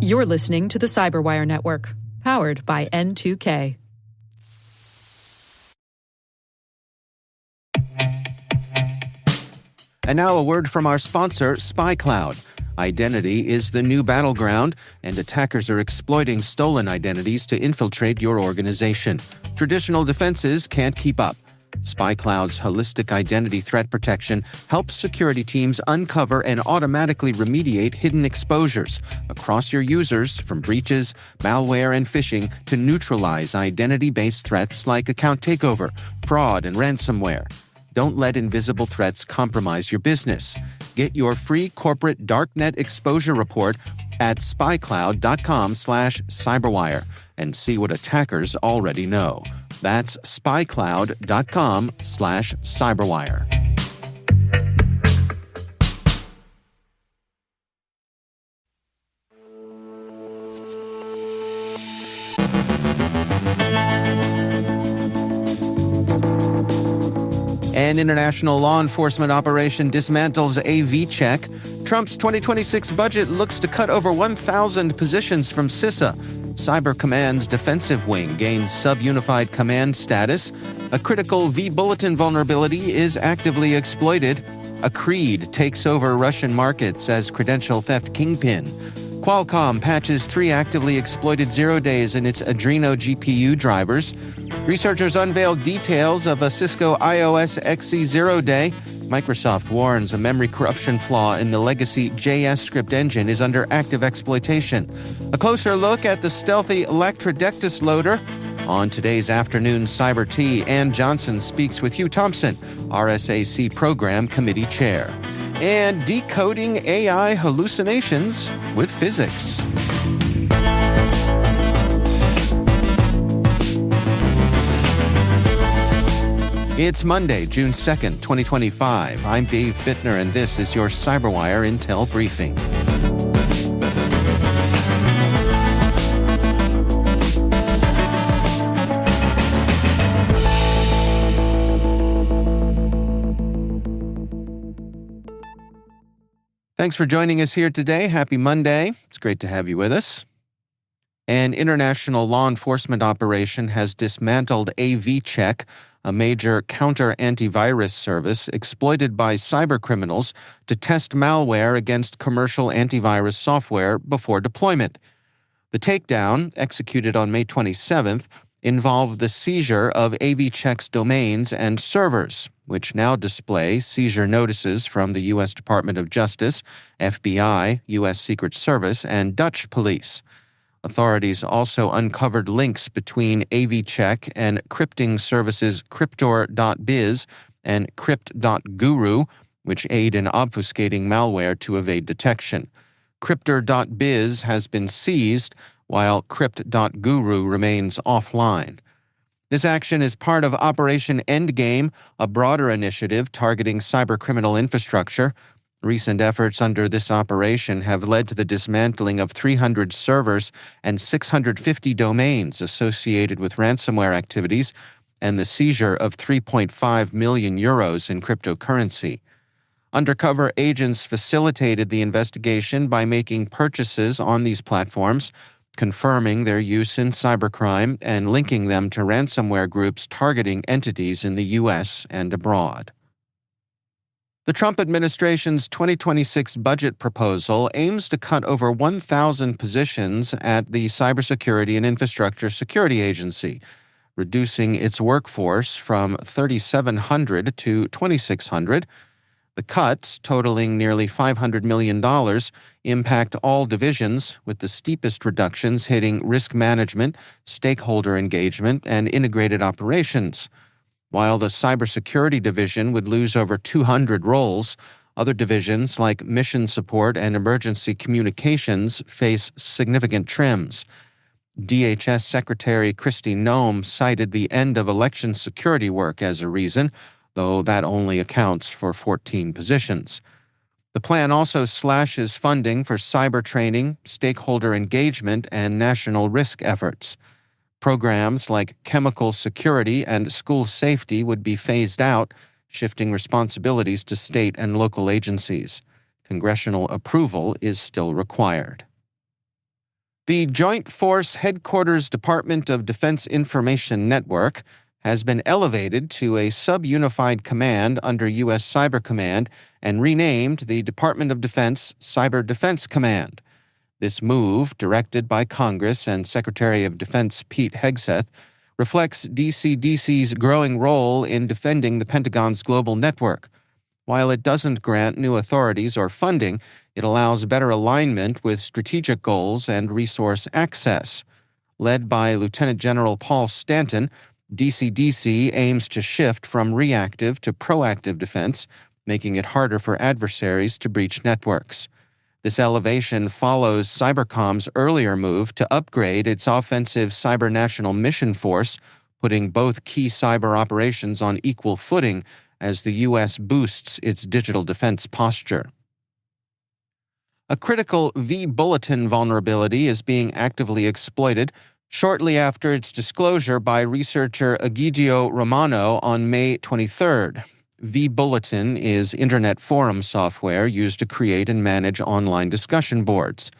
You're listening to the Cyberwire Network, powered by N2K. And now a word from our sponsor, SpyCloud. Identity is the new battleground, and attackers are exploiting stolen identities to infiltrate your organization. Traditional defenses can't keep up. SpyCloud's holistic identity threat protection helps security teams uncover and automatically remediate hidden exposures across your users, from breaches, malware, and phishing to neutralize identity-based threats like account takeover, fraud, and ransomware. Don't let invisible threats compromise your business. Get your free corporate darknet exposure report at spycloud.com/cyberwire and see what attackers already know. That's spycloud.com/cyberwire. An international law enforcement operation dismantles AVCheck. Trump's 2026 budget looks to cut over 1,000 positions from CISA. Cyber Command's defensive wing gains sub-unified command status. A critical vBulletin vulnerability is actively exploited. Acreed takes over Russian markets as credential theft kingpin. Qualcomm patches 3 actively exploited zero-days in its Adreno GPU drivers. Researchers unveil details of a Cisco iOS XE Zero-Day. Microsoft warns a memory corruption flaw in the legacy JScript engine is under active exploitation. A closer look at the stealthy Lactrodectus loader. On today's afternoon Cyber Tea, Ann Johnson speaks with Hugh Thompson, RSAC Program Committee Chair. And decoding AI hallucinations with physics. It's Monday, June 2nd, 2025. I'm Dave Bittner, and this is your Cyberwire Intel Briefing. Thanks for joining us here today. Happy Monday. It's great to have you with us. An international law enforcement operation has dismantled AVCheck, a major counter-antivirus service exploited by cybercriminals to test malware against commercial antivirus software before deployment. The takedown, executed on May 27th, involved the seizure of AVCheck's domains and servers, which now display seizure notices from the U.S. Department of Justice, FBI, U.S. Secret Service, and Dutch police. Authorities also uncovered links between AVCheck and crypting services Cryptor.biz and Crypt.guru, which aid in obfuscating malware to evade detection. Cryptor.biz has been seized, while Crypt.guru remains offline. This action is part of Operation Endgame, a broader initiative targeting cybercriminal infrastructure. Recent efforts under this operation have led to the dismantling of 300 servers and 650 domains associated with ransomware activities and the seizure of 3.5 million euros in cryptocurrency. Undercover agents facilitated the investigation by making purchases on these platforms, confirming their use in cybercrime, and linking them to ransomware groups targeting entities in the U.S. and abroad. The Trump administration's 2026 budget proposal aims to cut over 1,000 positions at the Cybersecurity and Infrastructure Security Agency, reducing its workforce from 3,700 to 2,600. The cuts, totaling nearly $500 million, impact all divisions, with the steepest reductions hitting risk management, stakeholder engagement, and integrated operations. While the Cybersecurity Division would lose over 200 roles, other divisions like Mission Support and Emergency Communications face significant trims. DHS Secretary Kristi Noem cited the end of election security work as a reason, though that only accounts for 14 positions. The plan also slashes funding for cyber training, stakeholder engagement, and national risk efforts. Programs like chemical security and school safety would be phased out, shifting responsibilities to state and local agencies. Congressional approval is still required. The Joint Force Headquarters Department of Defense Information Network has been elevated to a sub-unified command under U.S. Cyber Command and renamed the Department of Defense Cyber Defense Command. This move, directed by Congress and Secretary of Defense Pete Hegseth, reflects DCDC's growing role in defending the Pentagon's global network. While it doesn't grant new authorities or funding, it allows better alignment with strategic goals and resource access. Led by Lieutenant General Paul Stanton, DCDC aims to shift from reactive to proactive defense, making it harder for adversaries to breach networks. This elevation follows Cybercom's earlier move to upgrade its offensive Cyber National Mission Force, putting both key cyber operations on equal footing as the U.S. boosts its digital defense posture. A critical vBulletin vulnerability is being actively exploited shortly after its disclosure by researcher Egidio Romano on May 23rd. vBulletin is internet forum software used to create and manage online discussion boards.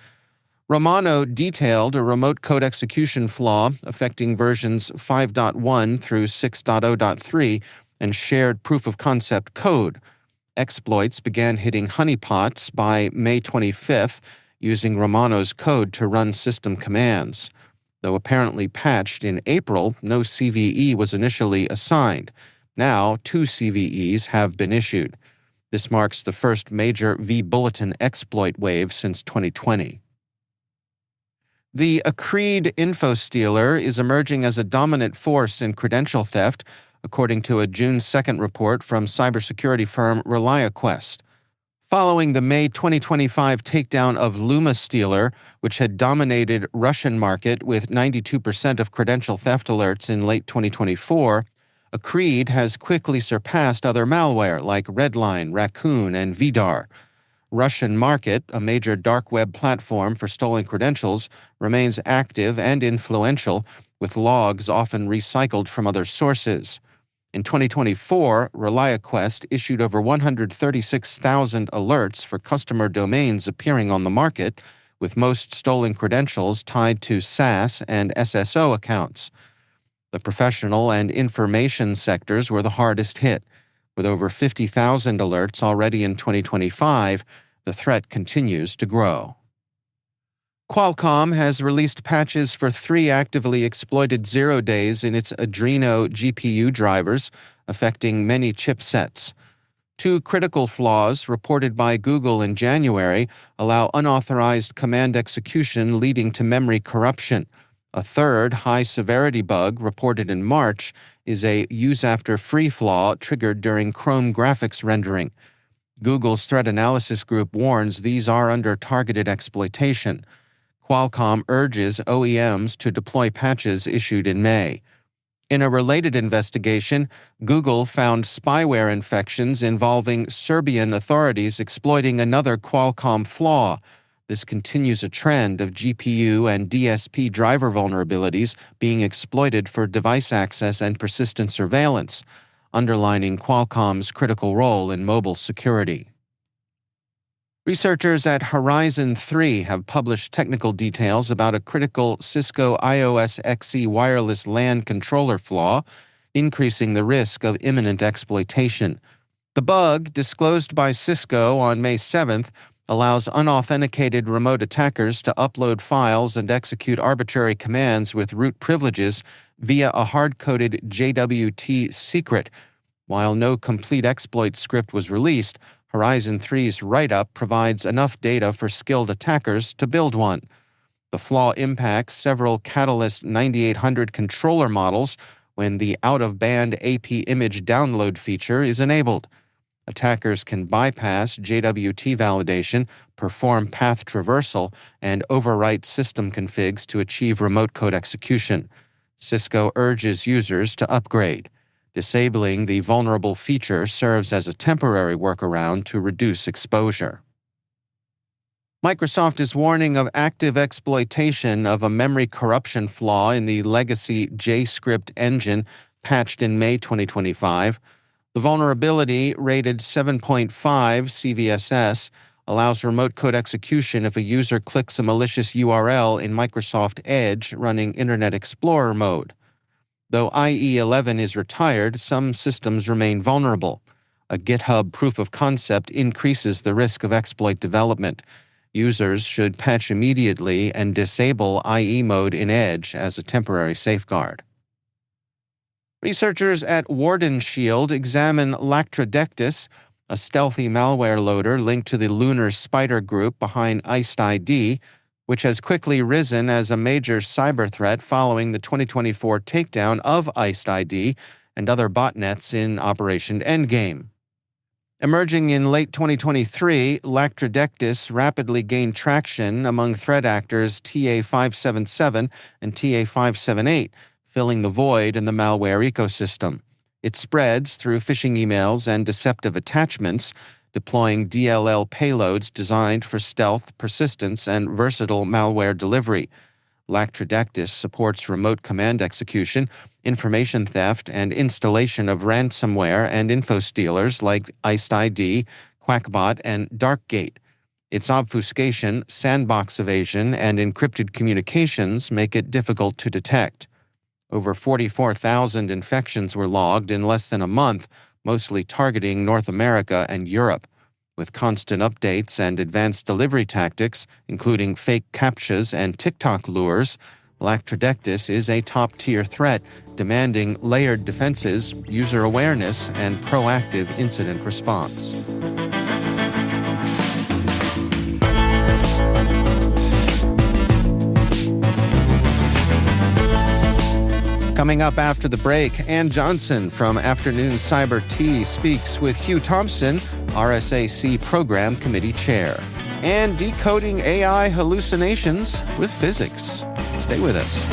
Romano detailed a remote code execution flaw affecting versions 5.1 through 6.0.3 and shared proof-of-concept code. Exploits began hitting honeypots by May 25th, using Romano's code to run system commands. Though apparently patched in April, no CVE was initially assigned. Now, 2 CVEs have been issued. This marks the first major vBulletin exploit wave since 2020. The Acreed info stealer is emerging as a dominant force in credential theft, according to a June 2nd report from cybersecurity firm ReliaQuest. Following the May 2025 takedown of LumaStealer, which had dominated Russian market with 92% of credential theft alerts in late 2024, Acreed has quickly surpassed other malware like Redline, Raccoon, and Vidar. Russian Market, a major dark web platform for stolen credentials, remains active and influential, with logs often recycled from other sources. In 2024, ReliaQuest issued over 136,000 alerts for customer domains appearing on the market, with most stolen credentials tied to SaaS and SSO accounts. The professional and information sectors were the hardest hit. With over 50,000 alerts already in 2025, the threat continues to grow. Qualcomm has released patches for 3 actively exploited zero-days in its Adreno GPU drivers, affecting many chipsets. 2 critical flaws reported by Google in January allow unauthorized command execution leading to memory corruption. A third high-severity bug reported in March is a use-after-free flaw triggered during Chrome graphics rendering. Google's threat analysis group warns these are under targeted exploitation. Qualcomm urges OEMs to deploy patches issued in May. In a related investigation, Google found spyware infections involving Serbian authorities exploiting another Qualcomm flaw. This continues a trend of GPU and DSP driver vulnerabilities being exploited for device access and persistent surveillance, underlining Qualcomm's critical role in mobile security. Researchers at Horizon 3 have published technical details about a critical Cisco IOS XE wireless LAN controller flaw, increasing the risk of imminent exploitation. The bug, disclosed by Cisco on May 7th, allows unauthenticated remote attackers to upload files and execute arbitrary commands with root privileges via a hard-coded JWT secret. While no complete exploit script was released, Horizon 3's write-up provides enough data for skilled attackers to build one. The flaw impacts several Catalyst 9800 controller models when the out-of-band AP image download feature is enabled. Attackers can bypass JWT validation, perform path traversal, and overwrite system configs to achieve remote code execution. Cisco urges users to upgrade. Disabling the vulnerable feature serves as a temporary workaround to reduce exposure. Microsoft is warning of active exploitation of a memory corruption flaw in the legacy JScript engine patched in May 2025. The vulnerability, rated 7.5 CVSS, allows remote code execution if a user clicks a malicious URL in Microsoft Edge running Internet Explorer mode. Though IE 11 is retired, some systems remain vulnerable. A GitHub proof of concept increases the risk of exploit development. Users should patch immediately and disable IE mode in Edge as a temporary safeguard. Researchers at Warden Shield examine Lactrodectus, a stealthy malware loader linked to the Lunar Spider group behind Iced ID, which has quickly risen as a major cyber threat following the 2024 takedown of Iced ID and other botnets in Operation Endgame. Emerging in late 2023, Lactrodectus rapidly gained traction among threat actors TA577 and TA578, filling the void in the malware ecosystem. It spreads through phishing emails and deceptive attachments, deploying DLL payloads designed for stealth, persistence, and versatile malware delivery. Lactrodectus supports remote command execution, information theft, and installation of ransomware and info stealers like Iced ID, Quackbot, and Darkgate. Its obfuscation, sandbox evasion, and encrypted communications make it difficult to detect. Over 44,000 infections were logged in less than a month, mostly targeting North America and Europe. With constant updates and advanced delivery tactics, including fake CAPTCHAs and TikTok lures, Lactrodectus is a top-tier threat, demanding layered defenses, user awareness, and proactive incident response. Coming up after the break, Ann Johnson from Afternoon Cyber Tea speaks with Hugh Thompson, RSAC Program Committee Chair, and decoding AI hallucinations with physics. Stay with us.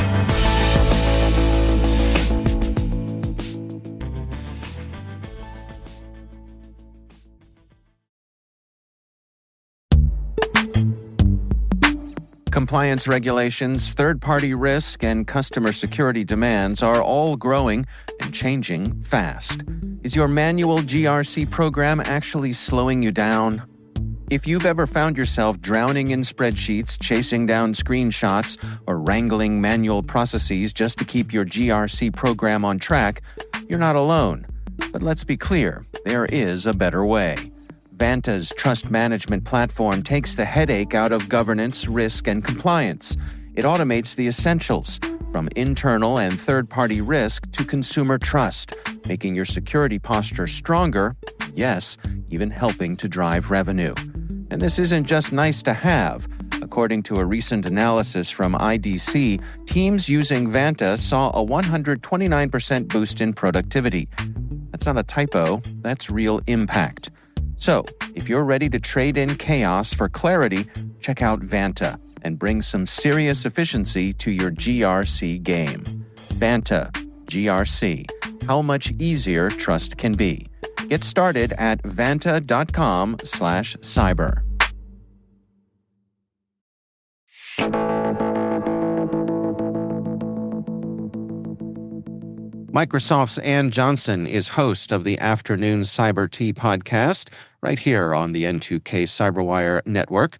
Compliance regulations, third-party risk, and customer security demands are all growing and changing fast. Is your manual GRC program actually slowing you down? If you've ever found yourself drowning in spreadsheets, chasing down screenshots, or wrangling manual processes just to keep your GRC program on track, you're not alone. But let's be clear, there is a better way. Vanta's trust management platform takes the headache out of governance, risk, and compliance. It automates the essentials, from internal and third-party risk to consumer trust, making your security posture stronger, yes, even helping to drive revenue. And this isn't just nice to have. According to a recent analysis from IDC, teams using Vanta saw a 129% boost in productivity. That's not a typo, that's real impact. So, if you're ready to trade in chaos for clarity, check out Vanta and bring some serious efficiency to your GRC game. Vanta, GRC, how much easier trust can be. Get started at vanta.com/cyber. Microsoft's Ann Johnson is host of the Afternoon Cyber Tea podcast, right here on the N2K CyberWire network.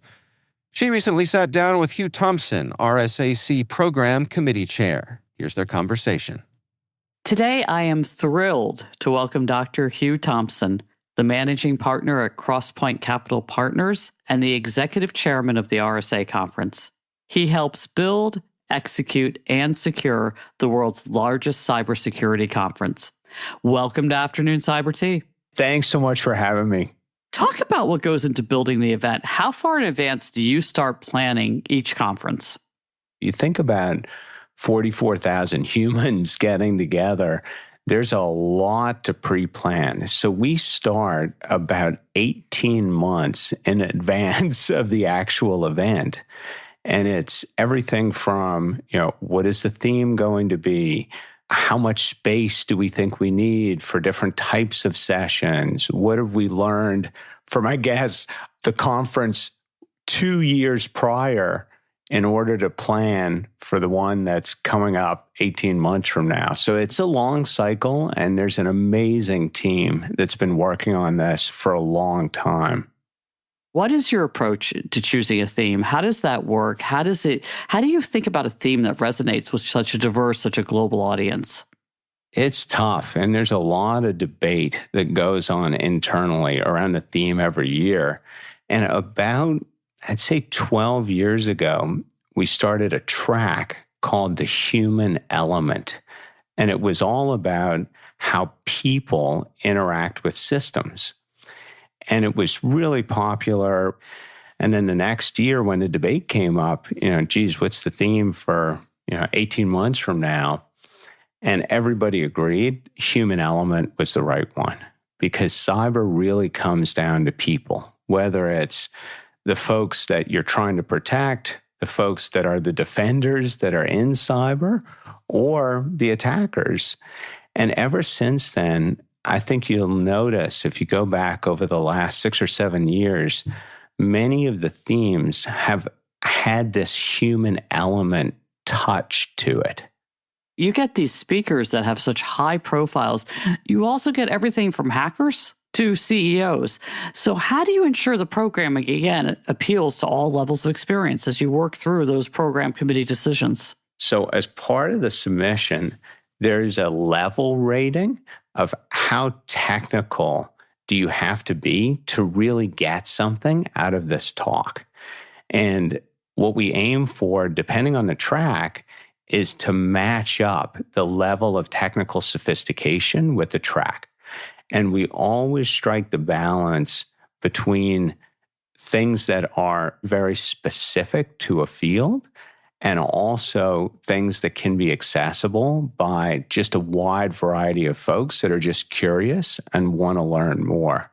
She recently sat down with Hugh Thompson, RSAC Program Committee Chair. Here's their conversation. Today, I am thrilled to welcome Dr. Hugh Thompson, the managing partner at Crosspoint Capital Partners and the executive chairman of the RSA Conference. He helps build, execute, and secure the world's largest cybersecurity conference. Welcome to Afternoon Cyber Tea. Thanks so much for having me. Talk about what goes into building the event. How far in advance do you start planning each conference? You think about 44,000 humans getting together, there's a lot to pre-plan. So we start about 18 months in advance of the actual event. And it's everything from, what is the theme going to be? How much space do we think we need for different types of sessions? What have we learned from, I guess, the conference 2 years prior in order to plan for the one that's coming up 18 months from now? So it's a long cycle, and there's an amazing team that's been working on this for a long time. What is your approach to choosing a theme? How does that work? How do you think about a theme that resonates with such a diverse, such a global audience? It's tough, and there's a lot of debate that goes on internally around the theme every year. And about, I'd say 12 years ago, we started a track called The Human Element. And it was all about how people interact with systems. And it was really popular. And then the next year when the debate came up, geez, what's the theme for, 18 months from now? And everybody agreed human element was the right one, because cyber really comes down to people, whether it's the folks that you're trying to protect, the folks that are the defenders that are in cyber, or the attackers. And ever since then, I think you'll notice if you go back over the last 6 or 7 years, many of the themes have had this human element touch to it. You get these speakers that have such high profiles. You also get everything from hackers to CEOs. So how do you ensure the programming, again, appeals to all levels of experience as you work through those program committee decisions? So as part of the submission, there's a level rating of how technical do you have to be to really get something out of this talk. And what we aim for, depending on the track, is to match up the level of technical sophistication with the track. And we always strike the balance between things that are very specific to a field and also things that can be accessible by just a wide variety of folks that are just curious and want to learn more.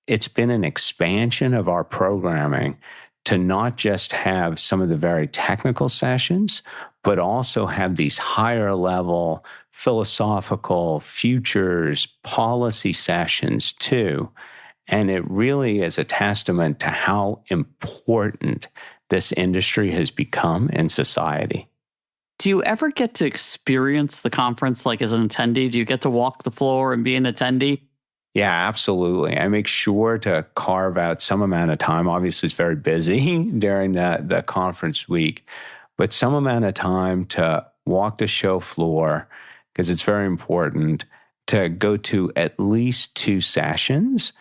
It's been an expansion of our programming to not just have some of the very technical sessions, but also have these higher level philosophical futures policy sessions too. And it really is a testament to how important this industry has become in society. Do you ever get to experience the conference like as an attendee? Do you get to walk the floor and be an attendee? Yeah, absolutely. I make sure to carve out some amount of time. Obviously, it's very busy during the conference week, but some amount of time to walk the show floor, because it's very important to go to at least 2 sessions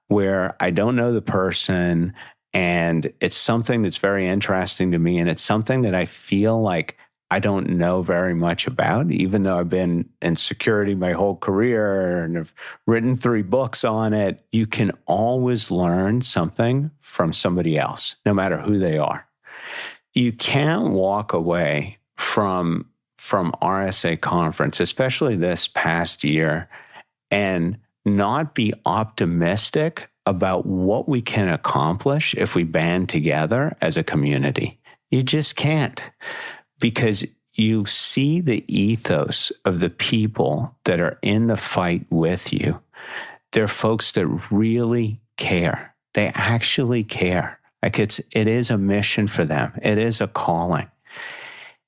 where I don't know the person and it's something that's very interesting to me, and it's something that I feel like I don't know very much about, even though I've been in security my whole career and have written 3 books on it. You can always learn something from somebody else, no matter who they are. You can't walk away from RSA conference, especially this past year, and not be optimistic about what we can accomplish if we band together as a community. You just can't. Because you see the ethos of the people that are in the fight with you. They're folks that really care. They actually care. Like it is a mission for them. It is a calling.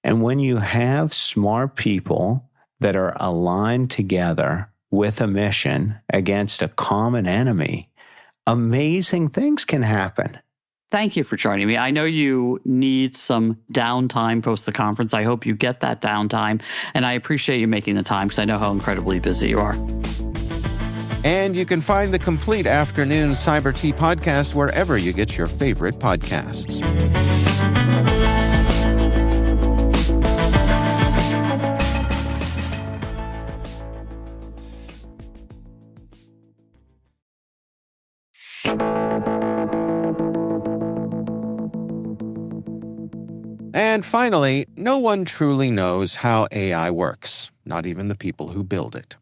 And when you have smart people that are aligned together with a mission against a common enemy, amazing things can happen. Thank you for joining me. I know you need some downtime post the conference. I hope you get that downtime. And I appreciate you making the time because I know how incredibly busy you are. And you can find the complete afternoon Cyber Tea podcast wherever you get your favorite podcasts. And finally, no one truly knows how AI works, not even the people who build it.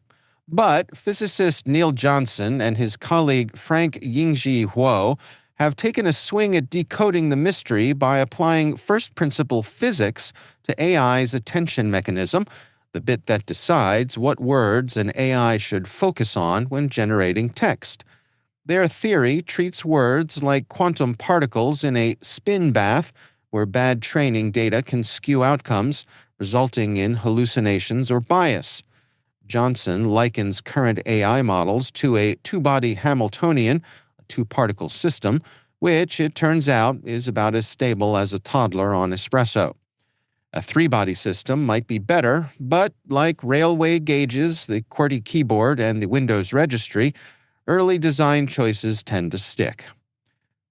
But physicist Neil Johnson and his colleague Frank Yingji Huo have taken a swing at decoding the mystery by applying first-principle physics to AI's attention mechanism, the bit that decides what words an AI should focus on when generating text. Their theory treats words like quantum particles in a spin bath, where bad training data can skew outcomes, resulting in hallucinations or bias. Johnson likens current AI models to a two-body Hamiltonian, a two-particle system, which, it turns out, is about as stable as a toddler on espresso. A 3-body system might be better, but like railway gauges, the QWERTY keyboard, and the Windows registry, early design choices tend to stick.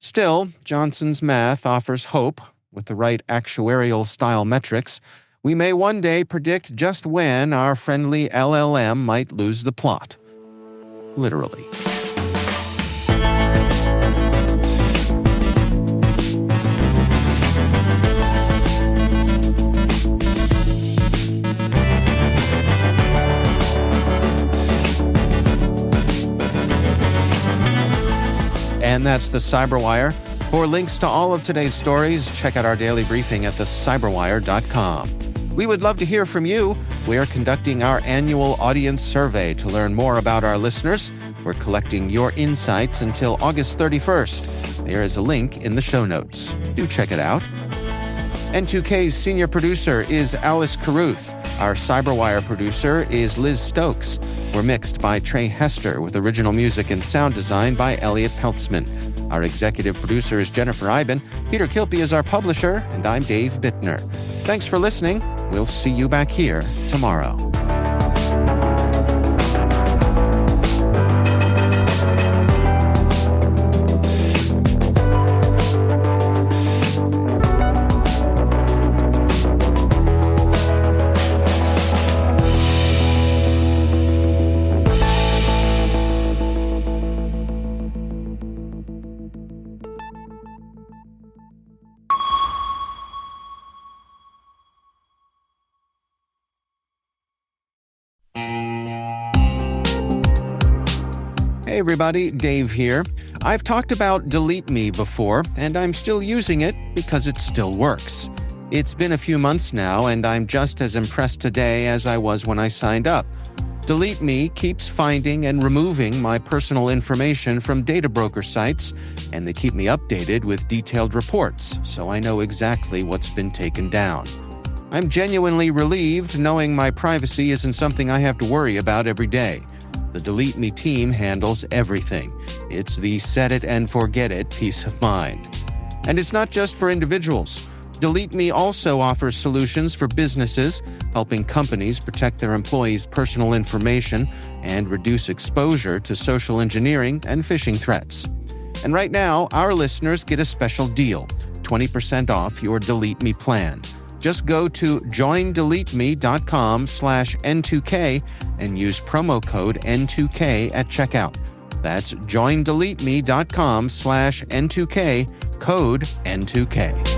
Still, Johnson's math offers hope. With the right actuarial-style metrics, we may one day predict just when our friendly LLM might lose the plot. Literally. And that's the Cyberwire. For links to all of today's stories, check out our daily briefing at thecyberwire.com. We would love to hear from you. We are conducting our annual audience survey to learn more about our listeners. We're collecting your insights until August 31st. There is a link in the show notes. Do check it out. N2K's senior producer is Alice Carruth. Our Cyberwire producer is Liz Stokes. We're mixed by Trey Hester with original music and sound design by Elliot Peltzman. Our executive producer is Jennifer Iben. Peter Kilpie is our publisher, and I'm Dave Bittner. Thanks for listening. We'll see you back here tomorrow. Hey everybody, Dave here. I've talked about Delete Me before, and I'm still using it because it still works. It's been a few months now, and I'm just as impressed today as I was when I signed up. Delete Me keeps finding and removing my personal information from data broker sites, and they keep me updated with detailed reports, so I know exactly what's been taken down. I'm genuinely relieved knowing my privacy isn't something I have to worry about every day. The Delete Me team handles everything. It's the set it and forget it peace of mind. And it's not just for individuals. Delete Me also offers solutions for businesses, helping companies protect their employees' personal information and reduce exposure to social engineering and phishing threats. And right now, our listeners get a special deal, 20% off your Delete Me plan. Just go to joindeleteme.com/N2K and use promo code N2K at checkout. That's joindeleteme.com/N2K, code N2K.